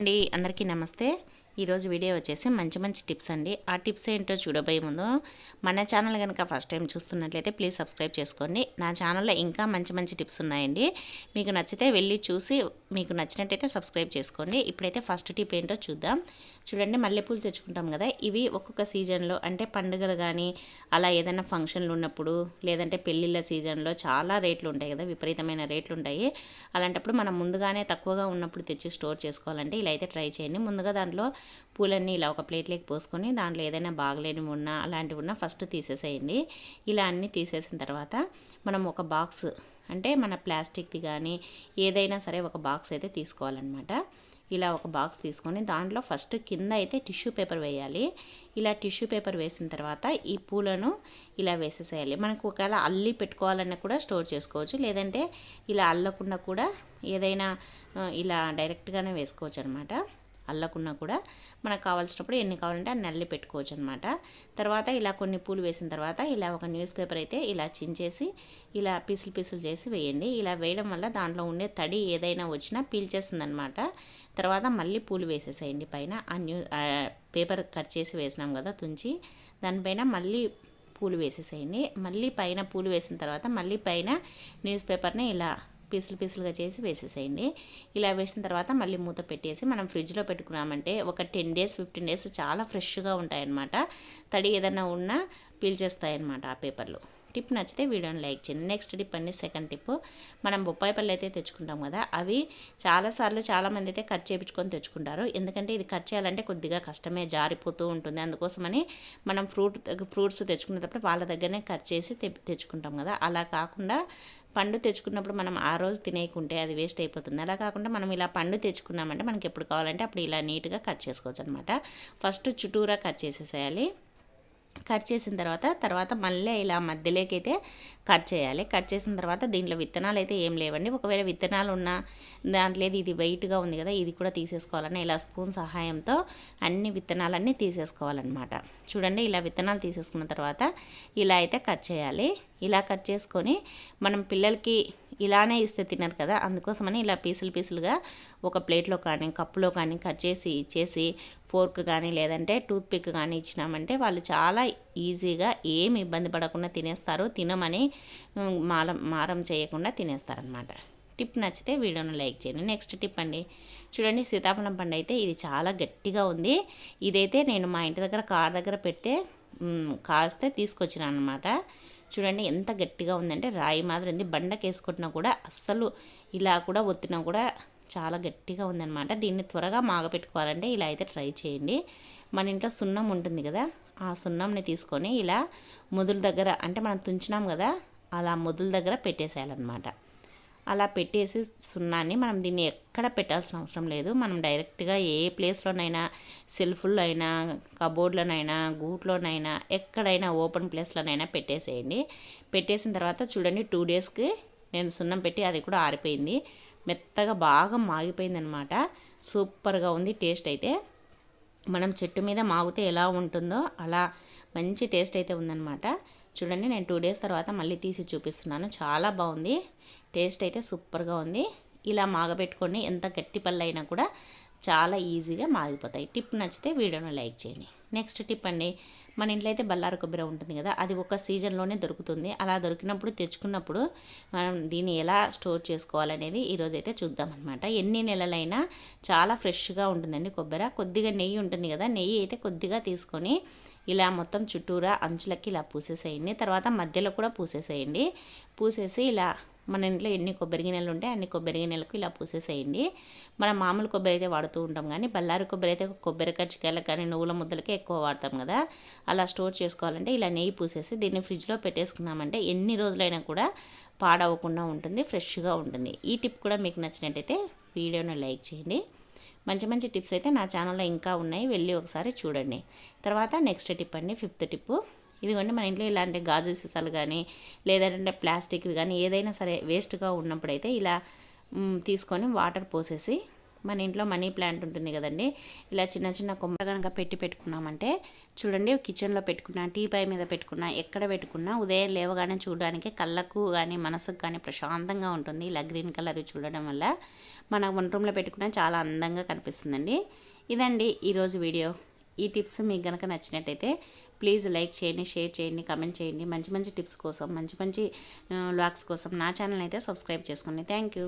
అండి అందరికీ నమస్తే. ఈరోజు వీడియో వచ్చేసి మంచి టిప్స్ అండి. ఆ టిప్స్ ఏంటో చూడబోయే ముందు మన ఛానల్ కనుక ఫస్ట్ టైం చూస్తున్నట్లయితే ప్లీజ్ సబ్స్క్రైబ్ చేసుకోండి. నా ఛానల్లో ఇంకా మంచి టిప్స్ ఉన్నాయండి. మీకు నచ్చితే వెళ్ళి చూసి మీకు నచ్చినట్టయితే సబ్స్క్రైబ్ చేసుకోండి. ఇప్పుడైతే ఫస్ట్ టిప్ ఏంటో చూద్దాం. చూడండి, మల్లెపూలు తెచ్చుకుంటాం కదా, ఇవి ఒక్కొక్క సీజన్లో అంటే పండుగలు కానీ అలా ఏదైనా ఫంక్షన్లు ఉన్నప్పుడు లేదంటే పెళ్ళిళ్ళ సీజన్లో చాలా రేట్లు ఉంటాయి కదా, విపరీతమైన రేట్లు ఉంటాయి. అలాంటప్పుడు మనం ముందుగానే తక్కువగా ఉన్నప్పుడు తెచ్చి స్టోర్ చేసుకోవాలంటే ఇలా అయితే ట్రై చేయండి. ముందుగా దాంట్లో పూలన్నీ ఇలా ఒక ప్లేట్లోకి పోసుకొని దాంట్లో ఏదైనా బాగలేనివి ఉన్నా అలాంటివి ఉన్నా ఫస్ట్ తీసేసేయండి. ఇలా అన్నీ తీసేసిన తర్వాత మనం ఒక బాక్స్ అంటే మన ప్లాస్టిక్ది కానీ ఏదైనా సరే ఒక బాక్స్ అయితే తీసుకోవాలన్నమాట. ఇలా ఒక బాక్స్ తీసుకొని దాంట్లో ఫస్ట్ కింద అయితే టిష్యూ పేపర్ వేయాలి. ఇలా టిష్యూ పేపర్ వేసిన తర్వాత ఈ పూలను ఇలా వేసేసేయాలి. మనకు ఒకవేళ అల్లి పెట్టుకోవాలన్నా కూడా స్టోర్ చేసుకోవచ్చు, లేదంటే ఇలా అల్లకుండా కూడా ఏదైనా ఇలా డైరెక్ట్గానే వేసుకోవచ్చు అనమాట. అల్లకున్నా కూడా మనకు కావాల్సినప్పుడు ఎన్ని కావాలంటే అన్ని అల్లి పెట్టుకోవచ్చు అనమాట. తర్వాత ఇలా కొన్ని పూలు వేసిన తర్వాత ఇలా ఒక న్యూస్ పేపర్ అయితే ఇలా చించేసి ఇలా పీసులు చేసి వేయండి. ఇలా వేయడం వల్ల దాంట్లో ఉండే తడి ఏదైనా వచ్చినా పీల్చేస్తుంది అనమాట. తర్వాత మళ్ళీ పూలు వేసేసేయండి పైన. పేపర్ కట్ చేసి వేసినాం కదా తుంచి, దానిపైన మళ్ళీ పూలు వేసేసేయండి. మళ్ళీ పైన పూలు వేసిన తర్వాత మళ్ళీ పైన న్యూస్ పేపర్ని ఇలా పీసులుగా చేసి వేసేసేయండి. ఇలా వేసిన తర్వాత మళ్ళీ మూత పెట్టేసి మనం ఫ్రిడ్జ్లో పెట్టుకున్నామంటే ఒక 10 days 15 days చాలా ఫ్రెష్గా ఉంటాయన్నమాట. తడి ఏదైనా ఉన్నా పీల్చేస్తాయన్నమాట ఆ పేపర్లు. టిప్ నచ్చితే వీడియోని లైక్ చేయండి. నెక్స్ట్ టిప్ అండి, సెకండ్ టిప్. మనం బొప్పాయి పళ్ళు అయితే తెచ్చుకుంటాం కదా, అవి చాలామంది అయితే కట్ చేయించుకొని తెచ్చుకుంటారు. ఎందుకంటే ఇది కట్ చేయాలంటే కొద్దిగా కష్టమే, జారిపోతూ ఉంటుంది. అందుకోసమని మనం ఫ్రూట్స్ తెచ్చుకునేటప్పుడు వాళ్ళ దగ్గరనే కట్ చేసి తెచ్చుకుంటాం కదా. అలా కాకుండా పండు తెచ్చుకున్నప్పుడు మనం ఆ రోజు తినేయకుంటే అది వేస్ట్ అయిపోతుంది. అలా కాకుండా మనం ఇలా పండు తెచ్చుకున్నామంటే మనకి ఎప్పుడు కావాలంటే అప్పుడు ఇలా నీట్గా కట్ చేసుకోవచ్చు అనమాట. ఫస్ట్ చుట్టూరా కట్ చేసేసేయాలి. కట్ చేసిన తర్వాత మళ్ళీ ఇలా మధ్యలోకి అయితే కట్ చేయాలి. కట్ చేసిన తర్వాత దీంట్లో విత్తనాలు అయితే ఏం లేవండి. ఒకవేళ విత్తనాలు ఉన్నా దాంట్లో ఇది వెయిట్గా ఉంది కదా, ఇది కూడా తీసేసుకోవాలని ఇలా స్పూన్ సహాయంతో అన్ని విత్తనాలన్నీ తీసేసుకోవాలన్నమాట. చూడండి, ఇలా విత్తనాలు తీసేసుకున్న తర్వాత ఇలా అయితే కట్ చేయాలి. ఇలా కట్ చేసుకొని మనం పిల్లలకి ఇలానే ఇస్తే తినరు కదా, అందుకోసమని ఇలా పీసులుగా ఒక ప్లేట్లో కానీ కప్పులో కానీ కట్ చేసి ఇచ్చేసి ఫోర్క్ కానీ లేదంటే టూత్ పిక్ కానీ ఇచ్చినామంటే వాళ్ళు చాలా ఈజీగా ఏమి ఇబ్బంది పడకుండా తినేస్తారు. తినమని మారం చేయకుండా తినేస్తారనమాట. టిప్ నచ్చితే వీడియోను లైక్ చేయండి. నెక్స్ట్ టిప్ అండి, చూడండి, సీతాఫలం పండు అయితే ఇది చాలా గట్టిగా ఉంది. ఇదైతే నేను మా ఇంటి దగ్గర కార్ దగ్గర పెడితే కాస్తే తీసుకొచ్చినాను అనమాట. చూడండి ఎంత గట్టిగా ఉందంటే రాయి మాదిరి ఉంది. బండకి వేసుకొట్టినా కూడా అస్సలు ఇలా కూడా ఒత్తినా కూడా చాలా గట్టిగా ఉందన్నమాట. దీన్ని త్వరగా మాగపెట్టుకోవాలంటే ఇలా అయితే ట్రై చేయండి. మన ఇంట్లో సున్నం ఉంటుంది కదా, ఆ సున్నంని తీసుకొని ఇలా మొదల దగ్గర అంటే మనం తుంచినాం కదా, అలా మొదల దగ్గర పెట్టేసేయాలన్నమాట. అలా పెట్టేసి సున్నాన్ని మనం దీన్ని ఎక్కడ పెట్టాల్సిన అవసరం లేదు. మనం డైరెక్ట్గా ఏ ప్లేస్లోనైనా, సెల్ఫ్లో అయినా, కబోర్డ్లోనైనా, గూట్లోనైనా, ఎక్కడైనా ఓపెన్ ప్లేస్లోనైనా పెట్టేసేయండి. పెట్టేసిన తర్వాత చూడండి 2 daysకి నేను సున్నం పెట్టి అది కూడా ఆరిపోయింది. మెత్తగా బాగా మాగిపోయిందనమాట. సూపర్గా ఉంది టేస్ట్ అయితే. మనం చెట్టు మీద మాగితే ఎలా ఉంటుందో అలా మంచి టేస్ట్ అయితే ఉందన్నమాట. చూడండి, నేను 2 days తర్వాత మళ్ళీ తీసి చూపిస్తున్నాను. చాలా బాగుంది, టేస్ట్ అయితే సూపర్గా ఉంది. ఇలా మాగబెట్టుకొని ఎంత గట్టి పళ్ళు అయినా కూడా చాలా ఈజీగా మాగిపోతాయి. టిప్ నచ్చితే వీడియోను లైక్ చేయండి. నెక్స్ట్ టిప్ అండి, మన ఇంట్లో అయితే బల్లారు కొబ్బరి ఉంటుంది కదా, అది ఒక సీజన్లోనే దొరుకుతుంది. అలా దొరికినప్పుడు తెచ్చుకున్నప్పుడు మనం దీన్ని ఎలా స్టోర్ చేసుకోవాలనేది ఈరోజు అయితే చూద్దామన్నమాట. ఎన్ని నెలలైనా చాలా ఫ్రెష్గా ఉంటుందండి కొబ్బరి. కొద్దిగా నెయ్యి ఉంటుంది కదా, నెయ్యి అయితే కొద్దిగా తీసుకొని ఇలా మొత్తం చుట్టూరా అంచులకి ఇలా పూసేసేయండి. తర్వాత మధ్యలో కూడా పూసేసేయండి. పూసేసి ఇలా మన ఇంట్లో ఎన్ని కొబ్బరి గిన్నెలు ఉంటే అన్ని కొబ్బరి గిన్నెలకు ఇలా పూసేసేయండి. మనం మామూలు కొబ్బరి అయితే వాడుతూ ఉంటాం, కానీ బల్లారి కొబ్బరి అయితే కొబ్బరి కజ్జికాయలకు కానీ నువ్వుల ముద్దలకే ఎక్కువ వాడతాం కదా. అలా స్టోర్ చేసుకోవాలంటే ఇలా నెయ్యి పూసేసి దీన్ని ఫ్రిడ్జ్లో పెట్టేసుకున్నామంటే ఎన్ని రోజులైనా కూడా పాడవకుండా ఉంటుంది, ఫ్రెష్గా ఉంటుంది. ఈ టిప్ కూడా మీకు నచ్చినట్టయితే వీడియోను లైక్ చేయండి. మంచి టిప్స్ అయితే నా ఛానల్లో ఇంకా ఉన్నాయి, వెళ్ళి ఒకసారి చూడండి. తర్వాత నెక్స్ట్ టిప్ అండి, 5th టిప్. ఇదిగోండి, మన ఇంట్లో ఇలాంటి గాజు సీసాలు కానీ లేదంటే ప్లాస్టిక్వి కానీ ఏదైనా సరే వేస్ట్గా ఉన్నప్పుడైతే ఇలా తీసుకొని వాటర్ పోసేసి మన ఇంట్లో మనీ ప్లాంట్ ఉంటుంది కదండి, ఇలా చిన్న కొమ్మ కనుక పెట్టుకున్నామంటే చూడండి, కిచెన్లో పెట్టుకున్నా, టీపాయ్ మీద పెట్టుకున్నా, ఎక్కడ పెట్టుకున్నా ఉదయం లేవగానే చూడడానికి కళ్ళకు కానీ మనసుకు కానీ ప్రశాంతంగా ఉంటుంది. ఇలా గ్రీన్ కలర్ చూడడం వల్ల మన వంట రూమ్లో పెట్టుకున్నా చాలా అందంగా కనిపిస్తుందండి. ఇదండి ఈరోజు వీడియో. ఈ టిప్స్ మీకు కనుక నచ్చినట్టయితే ప్లీజ్ లైక్ చేయండి, షేర్ చేయండి, కమెంట్ చేయండి. మంచి మంచి టిప్స్ కోసం, మంచి మంచి వ్లాగ్స్ కోసం నా ఛానల్ అయితే సబ్స్క్రైబ్ చేసుకోండి. Thank you.